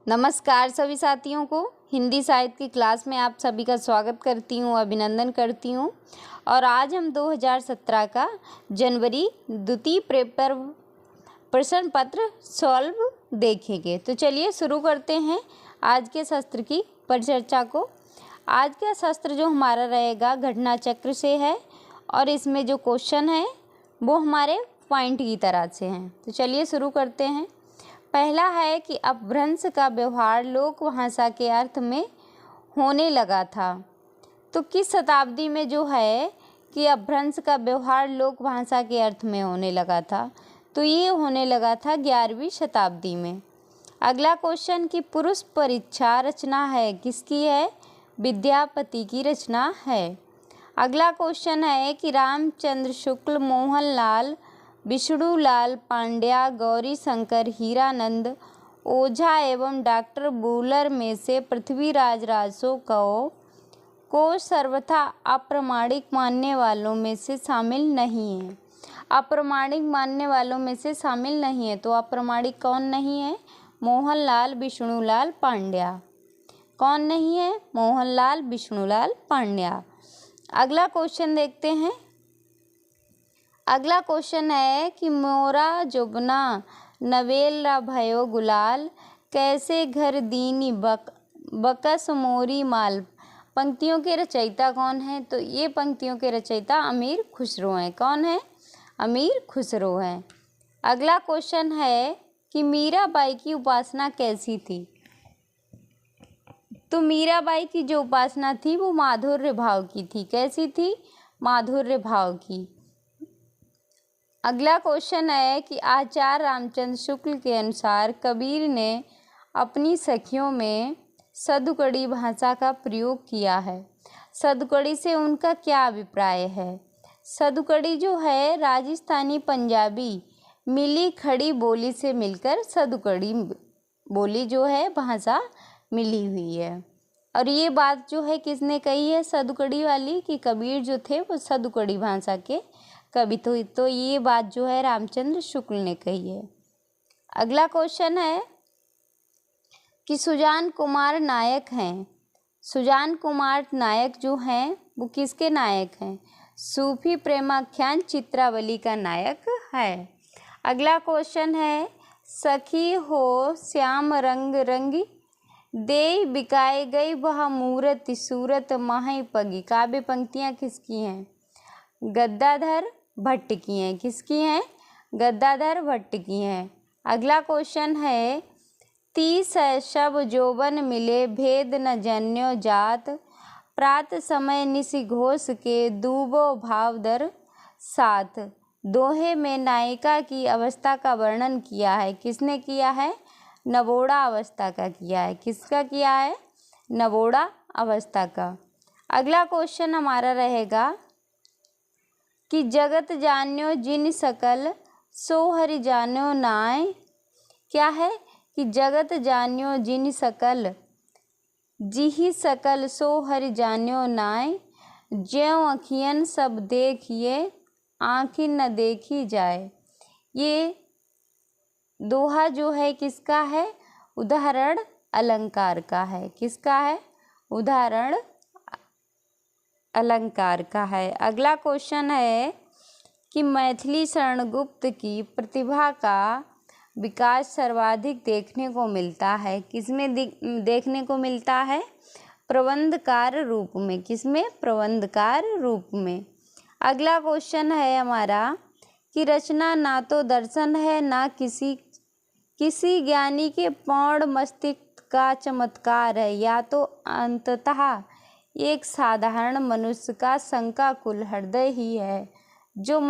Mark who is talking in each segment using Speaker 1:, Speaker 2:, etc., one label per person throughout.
Speaker 1: नमस्कार सभी साथियों को। हिंदी साहित्य की क्लास में आप सभी का स्वागत करती हूँ, अभिनंदन करती हूँ। और आज हम 2017 का जनवरी द्वितीय पेपर प्रश्न पत्र सॉल्व देखेंगे। तो चलिए शुरू करते हैं आज के शस्त्र की परिचर्चा को। आज का शस्त्र जो हमारा रहेगा घटना चक्र से है और इसमें जो क्वेश्चन है वो हमारे पॉइंट की तरह से हैं। तो चलिए शुरू करते हैं। पहला है कि अपभ्रंश का व्यवहार लोक भाषा के अर्थ में होने लगा था। तो किस शताब्दी में जो है कि अपभ्रंश का व्यवहार लोक भाषा के अर्थ में होने लगा था? तो ये होने लगा था 11वीं शताब्दी में। अगला क्वेश्चन कि पुरुष परीक्षा रचना है किसकी है? विद्यापति की रचना है। अगला क्वेश्चन है कि रामचंद्र शुक्ल, मोहनलाल, विष्णुलाल पांड्या, गौरी शंकर, हीरानंद ओझा एवं डॉक्टर बुलर में से पृथ्वीराज रासो को सर्वथा अप्रामाणिक मानने वालों में से शामिल नहीं है। अप्रामाणिक मानने वालों में से शामिल नहीं है। तो अप्रामाणिक कौन नहीं है? मोहनलाल, विष्णुलाल पांड्या। कौन नहीं है? मोहनलाल, विष्णुलाल पांड्या। अगला क्वेश्चन देखते हैं। अगला क्वेश्चन है कि मोरा जुबना नवेल भयो गुलाल, कैसे घर दीनी बकस मोरी माल। पंक्तियों के रचयिता कौन है? तो ये पंक्तियों के रचयिता अमीर खुसरो हैं। कौन है? अमीर खुसरो हैं। अगला क्वेश्चन है कि मीराबाई की उपासना कैसी थी? तो मीराबाई की जो उपासना थी वो माधुर्य भाव की थी। कैसी थी? माधुर्य भाव की। अगला क्वेश्चन है कि आचार्य रामचंद्र शुक्ल के अनुसार कबीर ने अपनी सखियों में सदुकड़ी भाषा का प्रयोग किया है। सदुकड़ी से उनका क्या अभिप्राय है? सदुकड़ी जो है राजस्थानी पंजाबी मिली खड़ी बोली से मिलकर सदुकड़ी बोली जो है भाषा मिली हुई है। और ये बात जो है किसने कही है सदुकड़ी वाली? कि कबीर जो थे वो सदुकड़ी भाषा के कवि। तो ये बात जो है रामचंद्र शुक्ल ने कही है। अगला क्वेश्चन है कि सुजान कुमार नायक हैं। सुजान कुमार नायक जो हैं वो किसके नायक हैं? सूफी प्रेमाख्यान चित्रावली का नायक है। अगला क्वेश्चन है सखी हो श्याम रंग रंगी, दे बिकाए गई वह मूरत सूरत माही पगी। काव्य पंक्तियाँ किसकी हैं? गद्दाधर भट्ट की हैं। किसकी हैं? गद्दाधर भट्ट की हैं। अगला क्वेश्चन है 30 शब जोबन मिले भेद न जन्यो जात, प्रात समय निशि घोष के दूबो भाव दर साथ। दोहे में नायिका की अवस्था का वर्णन किया है। किसने किया है? नवोड़ा अवस्था का किया है। किसका किया है? नवोड़ा अवस्था का। अगला क्वेश्चन हमारा रहेगा कि जगत जान्यो जिन सकल सो हरि जान्यो नाय। क्या है? कि जगत जान्यो जिन सकल जिहि सकल सो हरि जान्यो नाय, ज्यों अखियन सब देखिए आँखिन न देखी जाए। ये दोहा जो है किसका है? उदाहरण अलंकार का है। किसका है? उदाहरण अलंकार का है। अगला क्वेश्चन है कि मैथिली शरणगुप्त की प्रतिभा का विकास सर्वाधिक देखने को मिलता है। किसमें देखने को मिलता है? प्रबंधकार रूप में। किसमें? प्रबंधकार रूप में। अगला क्वेश्चन है हमारा कि रचना ना तो दर्शन है ना किसी ज्ञानी के पौड़ मस्तिष्क का चमत्कार है, या तो अंततः एक साधारण मनुष्य का शंकाकुल हृदय ही है जो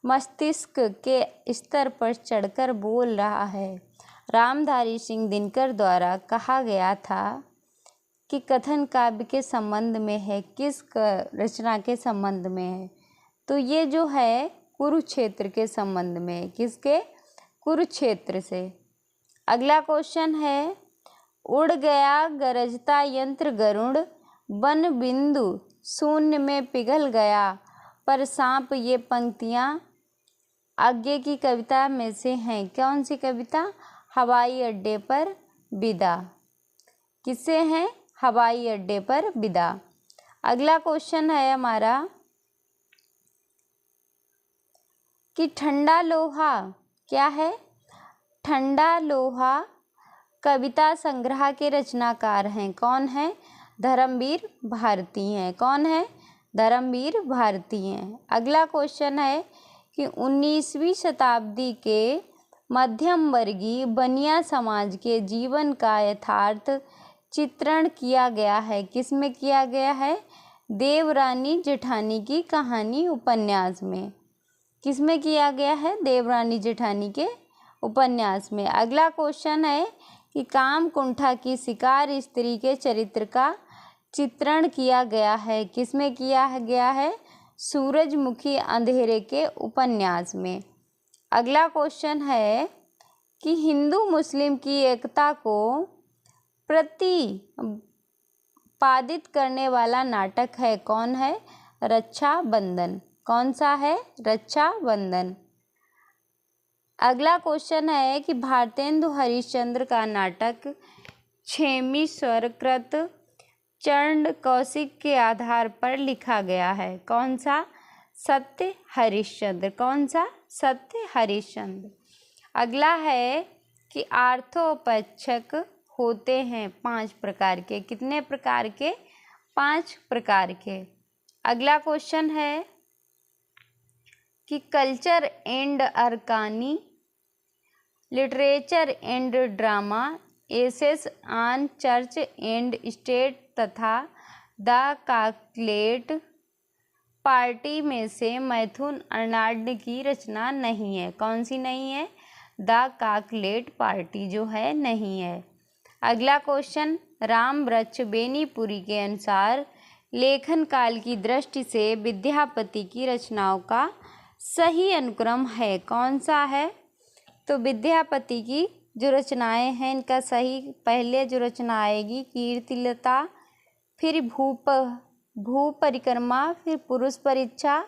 Speaker 1: मस्तिष्क के स्तर पर चढ़कर बोल रहा है। रामधारी सिंह दिनकर द्वारा कहा गया था कि कथन काव्य के संबंध में है। किस रचना के संबंध में है? तो ये जो है कुरुक्षेत्र के संबंध में है। किसके? कुरुक्षेत्र से। अगला क्वेश्चन है उड़ गया गरजता यंत्र गरुड़, वन बिंदु शून्य में पिघल गया पर सांप। ये पंक्तियाँ आगे की कविता में से हैं। कौन सी कविता? हवाई अड्डे पर विदा। किससे हैं? हवाई अड्डे पर विदा। अगला क्वेश्चन है हमारा कि ठंडा लोहा क्या है? ठंडा लोहा कविता संग्रह के रचनाकार हैं। कौन है? धर्मवीर भारती हैं। कौन है? धर्मवीर भारती हैं। अगला क्वेश्चन है कि 19वीं शताब्दी के मध्यम वर्गीय बनिया समाज के जीवन का यथार्थ चित्रण किया गया है। किसमें किया गया है? देवरानी जेठानी की कहानी उपन्यास में। किसमें किया गया है? देवरानी जेठानी के उपन्यास में। अगला क्वेश्चन है कि कामकुंठा की शिकार स्त्री के चरित्र का चित्रण किया गया है। किसमें किया गया है? सूरजमुखी अंधेरे के उपन्यास में। अगला क्वेश्चन है कि हिंदू मुस्लिम की एकता को प्रतिपादित करने वाला नाटक है। कौन है? रक्षाबंधन। कौन सा है? रक्षाबंधन। अगला क्वेश्चन है कि भारतेंदु हरिश्चंद्र का नाटक 6वीं स्वरकृत चंड कौशिक के आधार पर लिखा गया है। कौन सा? सत्य हरिश्चंद्र। कौन सा? सत्य हरिश्चंद्र। अगला है कि आर्थोपक्षक होते हैं 5 प्रकार के। कितने प्रकार के? 5 प्रकार के। अगला क्वेश्चन है कि कल्चर एंड अरकानी, literature and drama, essays on church and state तथा द काकलेट पार्टी में से मैथुन अर्नाल्ड की रचना नहीं है। कौन सी नहीं है? द काकलेट पार्टी जो है नहीं है। अगला क्वेश्चन, राम वृक्ष बेनीपुरी के अनुसार लेखन काल की दृष्टि से विद्यापति की रचनाओं का सही अनुक्रम है। कौन सा है? तो विद्यापति की जो रचनाएं हैं इनका सही, पहले जो रचना आएगी कीर्तिलता, फिर भू परिक्रमा, फिर पुरुष परीक्षा,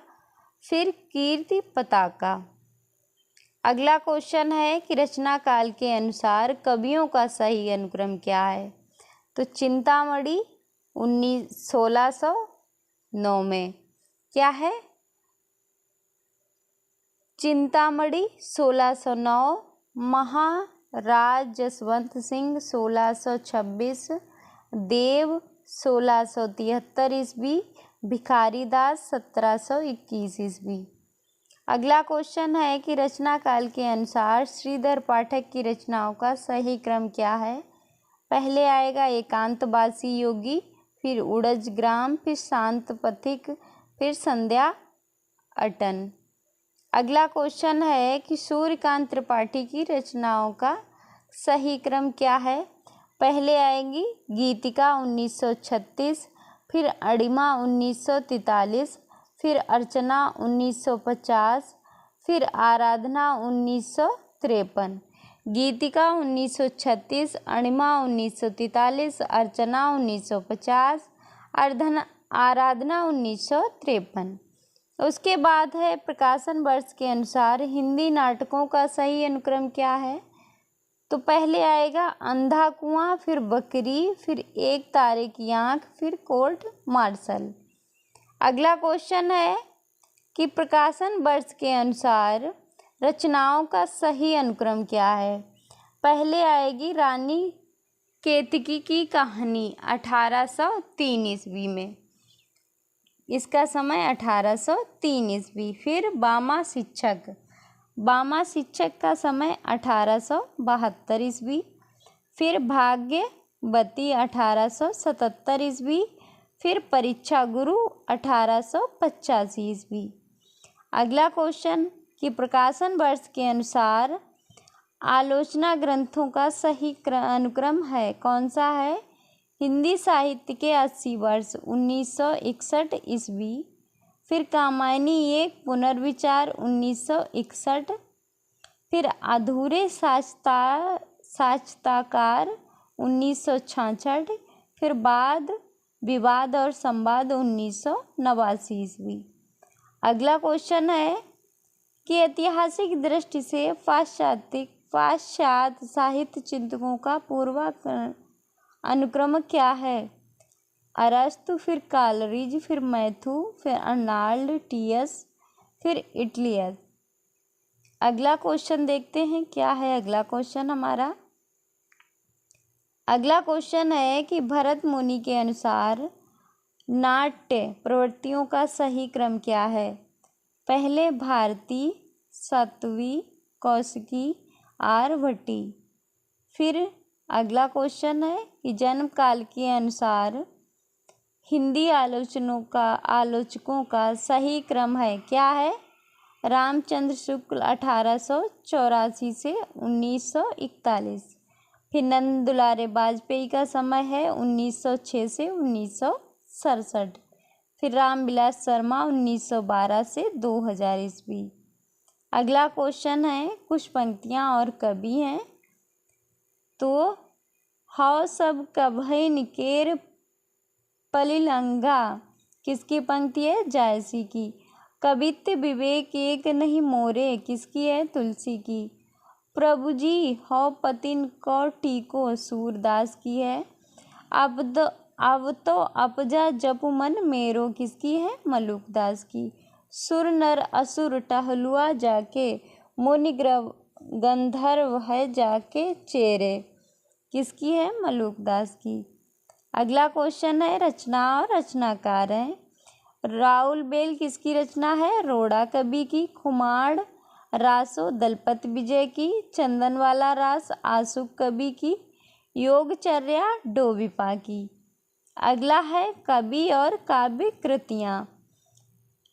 Speaker 1: फिर कीर्ति पताका। अगला क्वेश्चन है कि रचना काल के अनुसार कवियों का सही अनुक्रम क्या है? तो चिंतामणि 1609 में क्या है? चिंतामणि 1609, महाराज जसवंत सिंह 1626, देव 1673 ईस्वी, भिखारीदास 1721 ईस्वी। अगला क्वेश्चन है कि रचना काल के अनुसार श्रीधर पाठक की रचनाओं का सही क्रम क्या है? पहले आएगा एकांतवासी योगी, फिर उड़ज ग्राम, फिर शांत पथिक, फिर संध्या अटन। अगला क्वेश्चन है कि सूर्यकांत त्रिपाठी की रचनाओं का सही क्रम क्या है? पहले आएगी गीतिका 1936, फिर अणिमा 1943, फिर अर्चना 1950, फिर आराधना 1953। गीतिका 1936, अणिमा 1943, अर्चना 1950, आराधना 1953। उसके बाद है प्रकाशन वर्ष के अनुसार हिंदी नाटकों का सही अनुक्रम क्या है? तो पहले आएगा अंधा कुआं, फिर बकरी, फिर एक तारे की आंख, फिर कोर्ट मार्शल। अगला क्वेश्चन है कि प्रकाशन वर्ष के अनुसार रचनाओं का सही अनुक्रम क्या है? पहले आएगी रानी केतकी की कहानी 1803 ईस्वी में, इसका समय 1803 ईस्वी। फिर बामा शिक्षक का समय 1872 ईस्वी। फिर भाग्यवती 1877 ईस्वी। फिर परीक्षा गुरु 1885 ईस्वी। अगला क्वेश्चन कि प्रकाशन वर्ष के अनुसार आलोचना ग्रंथों का सही अनुक्रम है। कौन सा है? हिंदी साहित्य के 80 वर्ष 1961 ईस्वी। फिर कामायनी एक पुनर्विचार 1961। फिर अधूरे साक्षात्कार 1966। फिर बाद विवाद और संवाद 1989 ईस्वी। अगला क्वेश्चन है कि ऐतिहासिक दृष्टि से पाश्चात्य साहित्य चिंतकों का अनुक्रम क्या है? अरस्तु, फिर कालरीज, फिर मैथ्यू, फिर अर्नाल्ड टीएस, फिर इटलियस। अगला क्वेश्चन देखते हैं क्या है अगला क्वेश्चन हमारा। अगला क्वेश्चन है कि भरत मुनि के अनुसार नाट्य प्रवृत्तियों का सही क्रम क्या है? पहले भारती, सातवी, कौशिकी, आर्यभट्टी। फिर अगला क्वेश्चन है कि जन्म काल के अनुसार हिंदी आलोचकों का सही क्रम है क्या है? रामचंद्र शुक्ल 1884 से 1941। फिर नंद दुलारे वाजपेयी का समय है 1906 से 1967। फिर रामविलास शर्मा 1912 से 2000 ईस्वी। अगला क्वेश्चन है कुछ पंक्तियाँ और कवि हैं। तो हाउ सब कभई निकेर पलिलंगा किसकी पंक्ति है? जायसी की। कवित्व विवेक एक नहीं मोरे किसकी है? तुलसी की। प्रभु जी हौ पतिन को टीको सूरदास की है। अब तो अपजा जपु मन मेरो किसकी है? मलुकदास की। सुर नर असुर टहलुआ जाके मुनि गंधर्व है जाके चेरे किसकी है? मलुकदास की। अगला क्वेश्चन है रचना और रचनाकार हैं। राउल बेल किसकी रचना है? रोड़ा कवि की। खुमाड़ रासो दलपत विजय की। चंदनवाला रास आसुक कवि की। योगचर्या डोबिपा की। अगला है कवि और काव्य कृतियाँ।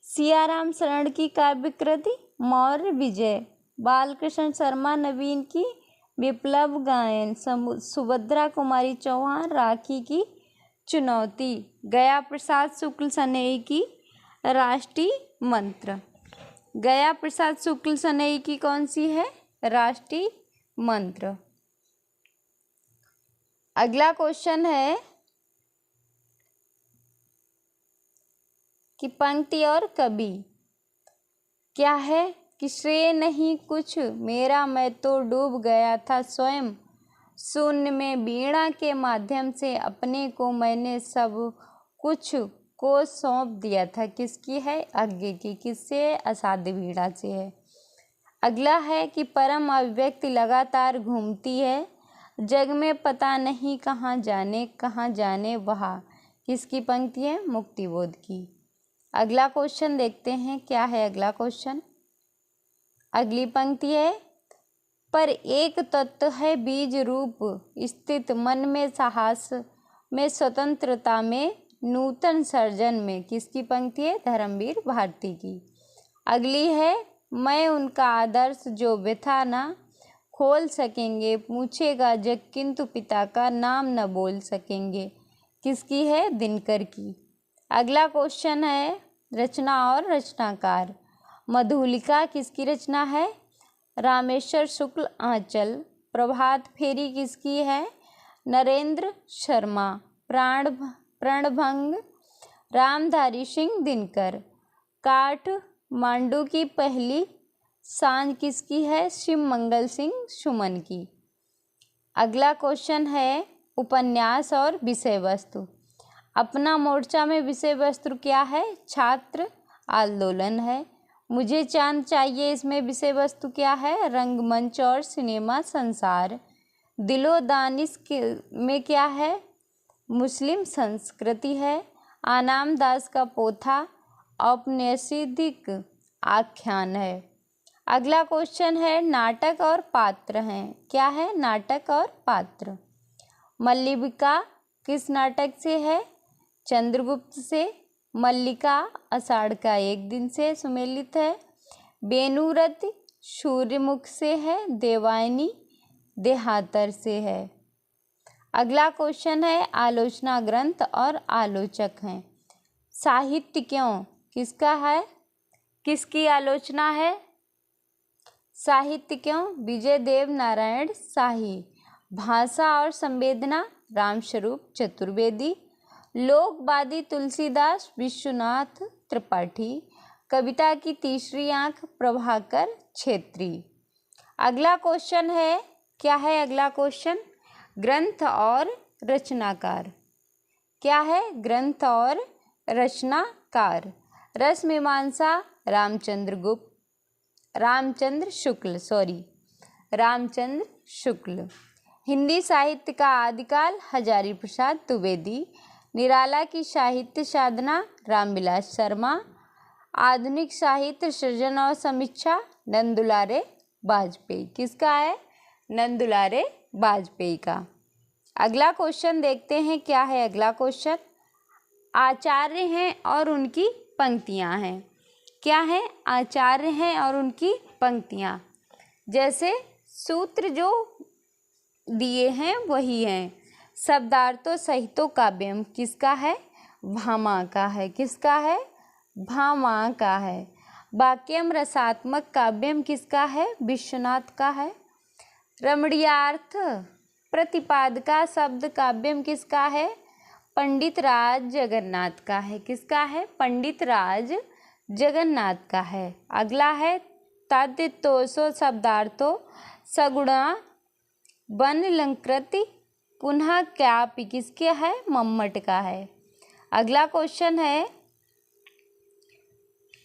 Speaker 1: सियाराम शरण की काव्य कृति मौर्य विजय। बालकृष्ण शर्मा नवीन की विप्लव गायन। सुभद्रा कुमारी चौहान राखी की चुनौती। गया प्रसाद शुक्ल सनेही की राष्ट्रीय मंत्र। गया प्रसाद शुक्ल सनेही की कौन सी है? राष्ट्रीय मंत्र। अगला क्वेश्चन है कि पंक्ति और कवि क्या है? कि श्रेय नहीं कुछ मेरा मैं तो डूब गया था स्वयं शून्य में वीणा के माध्यम से अपने को मैंने सब कुछ को सौंप दिया था। किसकी है? अज्ञे की। किससे? असाध्य वीणा से है। अगला है कि परम अभिव्यक्ति लगातार घूमती है जग में पता नहीं कहाँ जाने वहाँ किसकी पंक्ति है? मुक्तिबोध की। अगला क्वेश्चन देखते हैं क्या है अगला क्वेश्चन। अगली पंक्ति है पर एक तत्व है बीज रूप स्थित मन में साहस में स्वतंत्रता में नूतन सर्जन में किसकी पंक्ति है? धर्मवीर भारती की। अगली है मैं उनका आदर्श जो व्यथा ना खोल सकेंगे पूछेगा जग किंतु पिता का नाम न बोल सकेंगे किसकी है? दिनकर की। अगला क्वेश्चन है रचना और रचनाकार। मधुलिका किसकी रचना है? रामेश्वर शुक्ल आंचल। प्रभात फेरी किसकी है? नरेंद्र शर्मा। प्रणभंग रामधारी सिंह दिनकर। काठमांडू की पहली सांझ किसकी है? शिव मंगल सिंह सुमन की। अगला क्वेश्चन है उपन्यास और विषय वस्तु। अपना मोर्चा में विषय वस्तु क्या है? छात्र आंदोलन है। मुझे चांद चाहिए इसमें विषय वस्तु क्या है? रंगमंच और सिनेमा संसार। दिलो दानिश में क्या है? मुस्लिम संस्कृति है। आनाम दास का पोथा औपनिषदिक आख्यान है। अगला क्वेश्चन है नाटक और पात्र हैं। क्या है? नाटक और पात्र। मल्लिका किस नाटक से है? चंद्रगुप्त से। मल्लिका आषाढ़ का एक दिन से सुमेलित है। बेनुरत सूर्यमुख से है। देवायनी देहातर से है। अगला क्वेश्चन है आलोचना ग्रंथ और आलोचक हैं। साहित्य क्यों किसका है? किसकी आलोचना है? साहित्य क्यों विजय देव नारायण शाही। भाषा और संवेदना रामस्वरूप चतुर्वेदी। लोकवादी तुलसीदास विश्वनाथ त्रिपाठी। कविता की तीसरी आंख प्रभाकर छेत्री। अगला क्वेश्चन है, क्या है अगला क्वेश्चन? ग्रंथ और रचनाकार। क्या है? ग्रंथ और रचनाकार। रस मीमांसा रामचंद्र शुक्ल। हिंदी साहित्य का आदिकाल हजारी प्रसाद द्विवेदी। निराला की साहित्य साधना रामविलास शर्मा। आधुनिक साहित्य सृजन और समीक्षा नंदुलारे वाजपेयी। किसका है? नंदुलारे वाजपेयी का। अगला क्वेश्चन देखते हैं, क्या है अगला क्वेश्चन? आचार्य हैं और उनकी पंक्तियां हैं। क्या है? आचार्य हैं और उनकी पंक्तियां। जैसे सूत्र जो दिए हैं वही हैं। शब्दार्थों सहितो काव्यम किसका है? भामा का है। किसका है? भामा का है। वाक्यम रसात्मक काव्यम किसका है? विश्वनाथ का है। रमणीयार्थ प्रतिपादका शब्द काव्यम किसका है? पंडित राज जगन्नाथ का है। किसका है? पंडित राज जगन्नाथ का है। अगला है तद्दोषो शब्दार्थो सगुणा वन लंकृति पुनः क्यापि किसके है? मम्मट का है। अगला क्वेश्चन है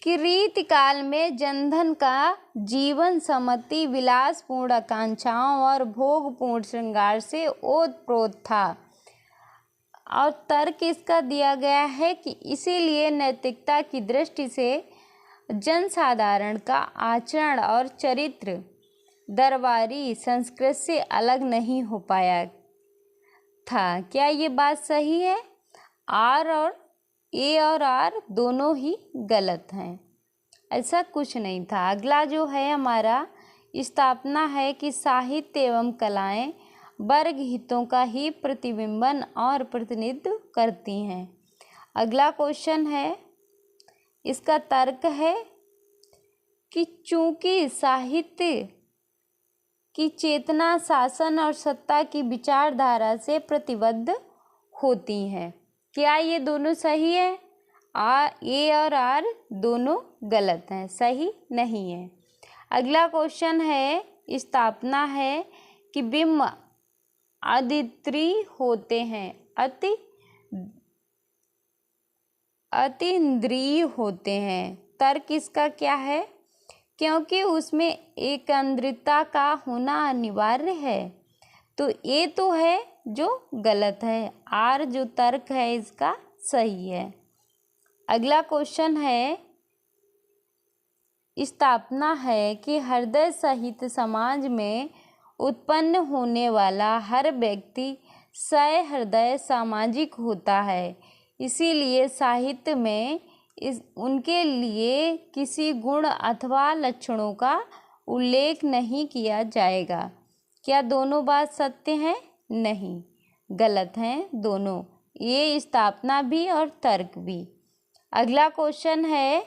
Speaker 1: कि रीति काल में जनधन का जीवन समति विलासपूर्ण आकांक्षाओं और भोगपूर्ण श्रृंगार से ओतप्रोत था। और तर्क इसका दिया गया है कि इसीलिए नैतिकता की दृष्टि से जनसाधारण का आचरण और चरित्र दरबारी संस्कृत से अलग नहीं हो पाया था। क्या ये बात सही है? आर और ए और आर दोनों ही गलत हैं, ऐसा कुछ नहीं था। अगला जो है हमारा स्थापना है कि साहित्य एवं कलाएं वर्ग हितों का ही प्रतिबिंबन और प्रतिनिधित्व करती हैं। अगला क्वेश्चन है, इसका तर्क है कि चूंकि साहित्य की चेतना शासन और सत्ता की विचारधारा से प्रतिबद्ध होती है। क्या ये दोनों सही है? ए और आर दोनों गलत हैं, सही नहीं है। अगला क्वेश्चन है, स्थापना है कि बिंब अद्वितीय होते हैं, अतीन्द्रिय होते हैं। तर्क इसका क्या है? क्योंकि उसमें एकंद्रता का होना अनिवार्य है। तो ये तो है जो गलत है, आर जो तर्क है इसका सही है। अगला क्वेश्चन है, स्थापना है कि हृदय सहित समाज में उत्पन्न होने वाला हर व्यक्ति सहृदय सामाजिक होता है। इसीलिए साहित्य में उनके लिए किसी गुण अथवा लक्षणों का उल्लेख नहीं किया जाएगा। क्या दोनों बात सत्य हैं? नहीं, गलत हैं दोनों, ये स्थापना भी और तर्क भी। अगला क्वेश्चन है,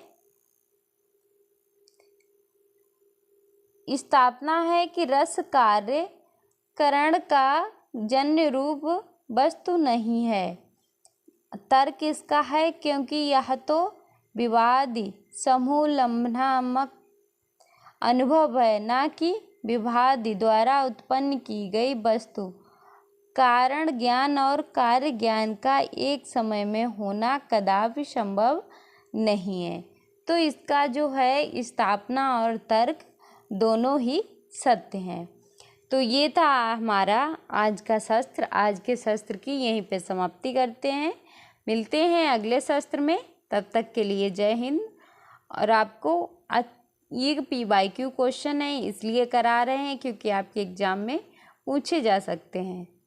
Speaker 1: स्थापना है कि रस कार्य करण का जन्य रूप वस्तु नहीं है। तर्क इसका है क्योंकि यह तो विवादी समूलंबनात्मक अनुभव है, ना कि विवादी द्वारा उत्पन्न की गई वस्तु। कारण ज्ञान और कार्य ज्ञान का एक समय में होना कदापि संभव नहीं है। तो इसका जो है स्थापना और तर्क दोनों ही सत्य हैं। तो ये था हमारा आज का शस्त्र। आज के शस्त्र की यहीं पे समाप्ति करते हैं। मिलते हैं अगले शस्त्र में, तब तक के लिए जय हिंद। और आपको ये PYQ क्वेश्चन है इसलिए करा रहे हैं क्योंकि आपके एग्ज़ाम में पूछे जा सकते हैं।